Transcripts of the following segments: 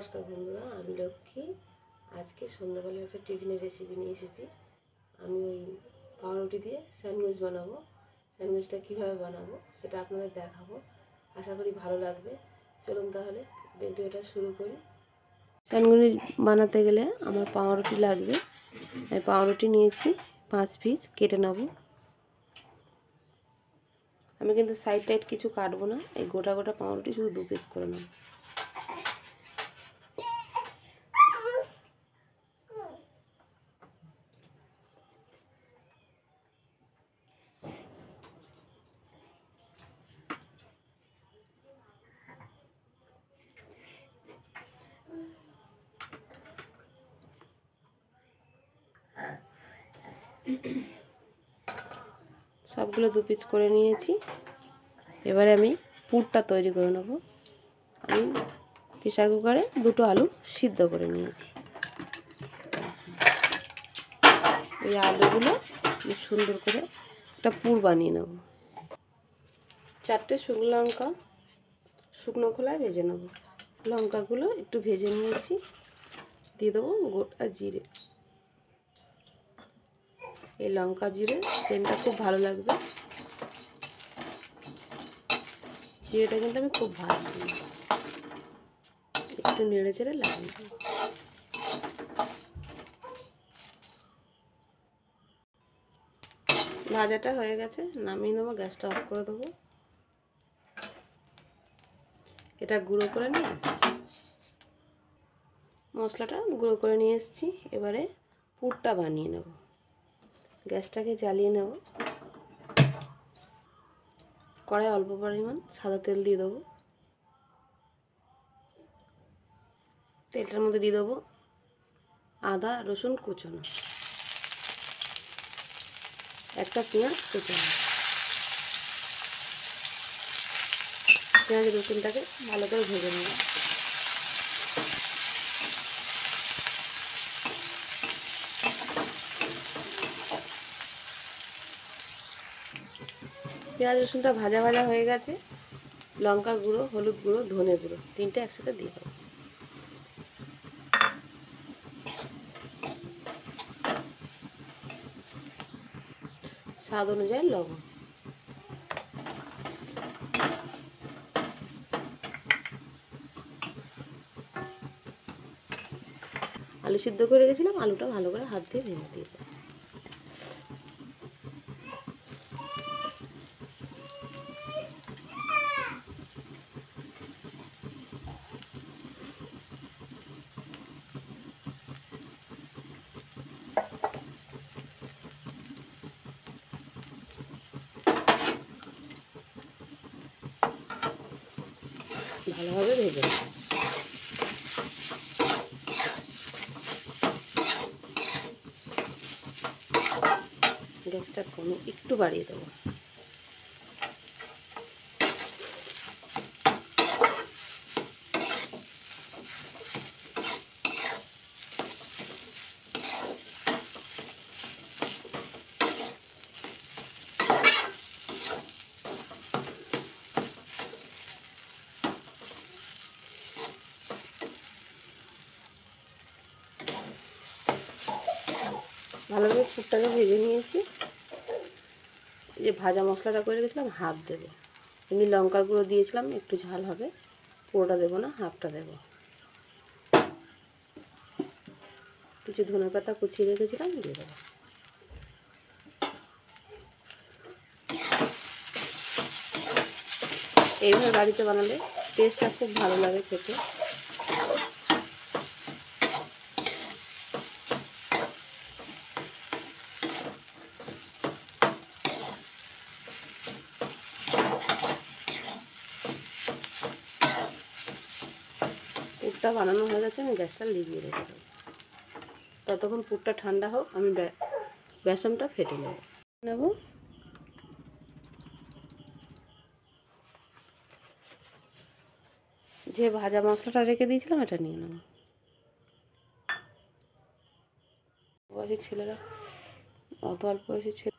নমস্কার বন্ধুরা, আমি লক্ষ্মী। আজকে সন্ধ্যাবেলা একটা টিফিনের রেসিপি নিয়ে এসেছি। আমি ওই পাউরুটি দিয়ে স্যান্ডউইচ বানাবো। স্যান্ডউইচটা কীভাবে বানাবো সেটা আপনাদের দেখাবো, আশা করি ভালো লাগবে। চলুন তাহলে ভিডিওটা শুরু করি। স্যান্ডউইচ বানাতে গেলে আমার পাউরুটি লাগবে। আমি পাউরুটি নিয়েছি 5 পিস, কেটে নেব। আমি কিন্তু সাইড টাইড কিছু কাটবো না, এই গোটা গোটা পাউরুটি শুধু 2 পিস করে নেব। সবগুলো 2 পিস করে নিয়েছি। এবারে আমি পুরটা তৈরি করে নেব। আমি প্রেসার কুকারে 2টো আলু সিদ্ধ করে নিয়েছি। এই আলুগুলো সুন্দর করে একটা পুর বানিয়ে নেব। 4টে শুকনো লঙ্কা শুকনো খোলায় ভেজে নেব। লঙ্কাগুলো একটু ভেজে নিয়েছি। দিয়ে দেবো গোটা জিরে। এই লঙ্কা জিরে সেন্টটা খুব ভালো লাগবে। জিরেটা কিন্তু আমি খুব ভাজবো, একটু নেড়ে চেড়ে লাগিয়ে দেবো। ভাজাটা হয়ে গেছে, নামিয়ে নেবো, গ্যাসটা অফ করে দেবো। এটা গুঁড়ো করে নিয়ে আসছি, মশলাটা গুঁড়ো করে নিয়ে এসেছি। এবারে পুরটা বানিয়ে নেব। গ্যাসটাকে জ্বালিয়ে নেব। কড়াই অল্প পরিমাণ সাদা তেল দিয়ে দেবো। তেলটার মধ্যে দিয়ে দেবো আদা রসুন কুচোনো, একটা পেঁয়াজ কুচোনো। পেঁয়াজ রসুনটাকে ভালো করে ভেজে নেব। পেঁয়াজ রসুনটা ভাজা ভাজা হয়ে গেছে। লঙ্কার গুঁড়ো, হলুদ গুঁড়ো, ধনে গুঁড়ো 3টে একসাথে দিয়ে দেবো। স্বাদ অনুযায়ী লবণ। আলু সিদ্ধ করে রেখেছিলাম, আলুটা ভালো করে হাত দিয়ে ভেঙে দিয়ে দেবো। ভালোভাবে ভেজে নেব। গ্যাসটা কমে একটু বাড়িয়ে দেবো। ভালোভাবে পুরটাকে ভেজে নিয়েছি। যে ভাজা মশলাটা করে রেখেছিলাম হাফ দেবো। এমনি লঙ্কার গুঁড়ো দিয়েছিলাম, একটু ঝাল হবে, পুরোটা দেবো না, হাফটা দেবো। কিছু ধনে পাতা কুচিয়ে রেখেছিলাম, দিয়ে দেবো। এইভাবে বাড়িতে বানালে টেস্টটা খুব ভালো লাগে খেতে। পুরটা বানানো হয়ে গেছে, আমি গ্যাসটা লিভিয়ে রেখে দেবো। ততক্ষণ পুরটা ঠান্ডা হোক, আমি বেসনটা ফেটে নেব। যে ভাজা মশলাটা রেখে দিয়েছিলাম এটা নিয়ে নেব। বয়সী ছেলেরা, অত অল্প বয়সী ছেলে,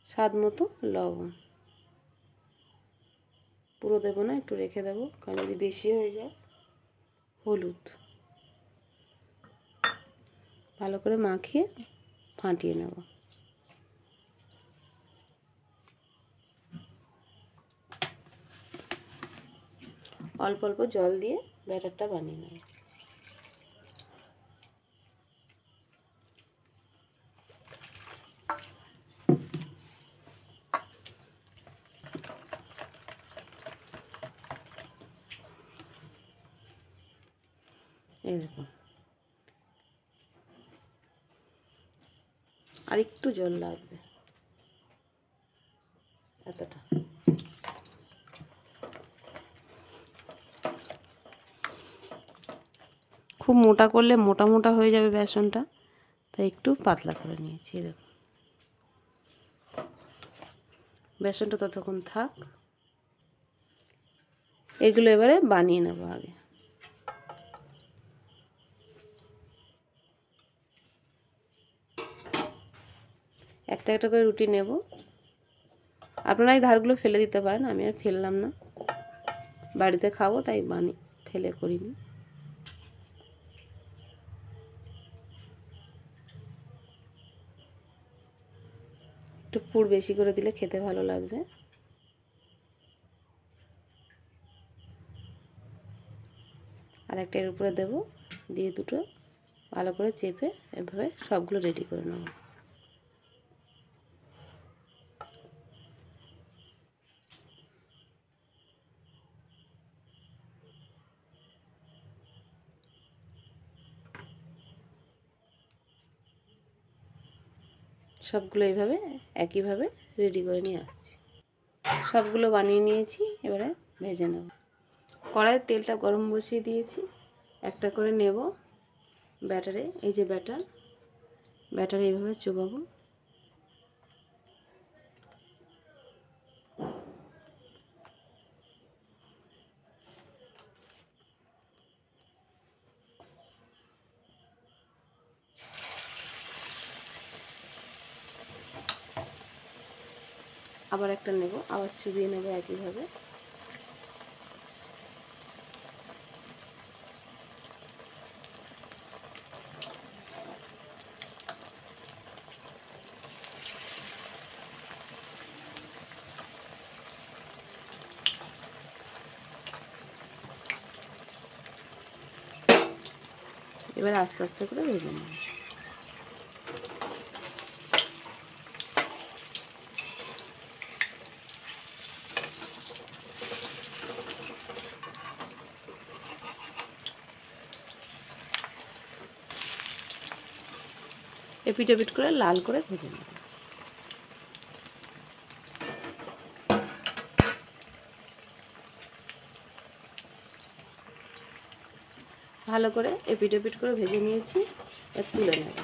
স্বাদ মতো লবণ। পুরো দেবো না, একটু রেখে দেবো, কারণ যদি বেশি হয়ে যায় হলুদ ভালো করে মাখিয়ে ফাটিয়ে নেব। অল্প অল্প জল দিয়ে ব্যাটারটা বানিয়ে নেব। এই দেখুন, আর একটু জল লাগবে, এতটা। খুব মোটা করলে মোটা মোটা হয়ে যাবে বেসনটা, তাই একটু পাতলা করে নিয়েছি। দেখুন, বেসনটা ততক্ষণ থাক। এগুলো এবারে বানিয়ে নেব। আগে একটা একটা করে রুটি নেব। আপনারা এই ধারগুলো ফেলে দিতে পারেন, আমি আর ফেললাম না, বাড়িতে খাবো তাই ফেলে করিনি। একটু পুর বেশি করে দিলে খেতে ভালো লাগবে। আর একটা এর উপরে দেবো, দিয়ে দুটো ভালো করে চেপে এভাবে সবগুলো রেডি করে নেব। সবগুলো এইভাবে একইভাবে রেডি করে নিয়ে আসছি। সবগুলো বানিয়ে নিয়েছি, এবারে ভেজে নেব। কড়াইয়ের তেলটা গরম বসিয়ে দিয়েছি। একটা করে নেব ব্যাটারে। এই যে ব্যাটারে এইভাবে চোবাবো। আবার একটা নেব, আবার চুবিয়ে নেব একইভাবে। এবার আস্তে আস্তে করে ভেজে নেব। এপিট এপিট করে লাল করে ভেজে নেব। ভালো করে এপিট এপিট করে ভেজে নিয়েছি, তুলে নেব।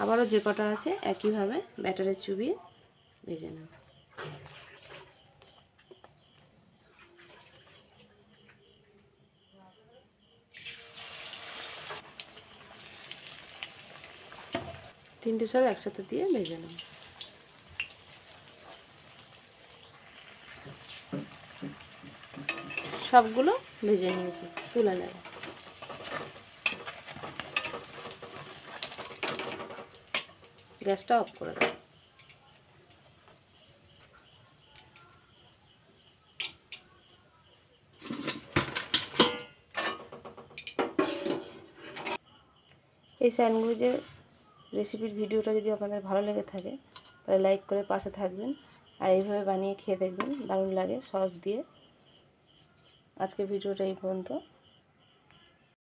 আবারও যে কটা আছে একইভাবে ব্যাটারে চুবিয়ে ভেজে নেব। তিনটে সব একসাথে দিয়ে ভেজে নেব। সবগুলো ভেজে নিয়েছি, তুলে নেব। গ্যাসটা অফ করে দেব। এই স্যান্ডউইচের রেসিপির ভিডিওটা যদি আপনাদের ভালো লেগে থাকে তাহলে লাইক করে পাশে থাকবেন, আর এইভাবে বানিয়ে খেয়ে দেখবেন, দারুণ লাগে সস দিয়ে। আজকের ভিডিওটা এই পর্যন্ত।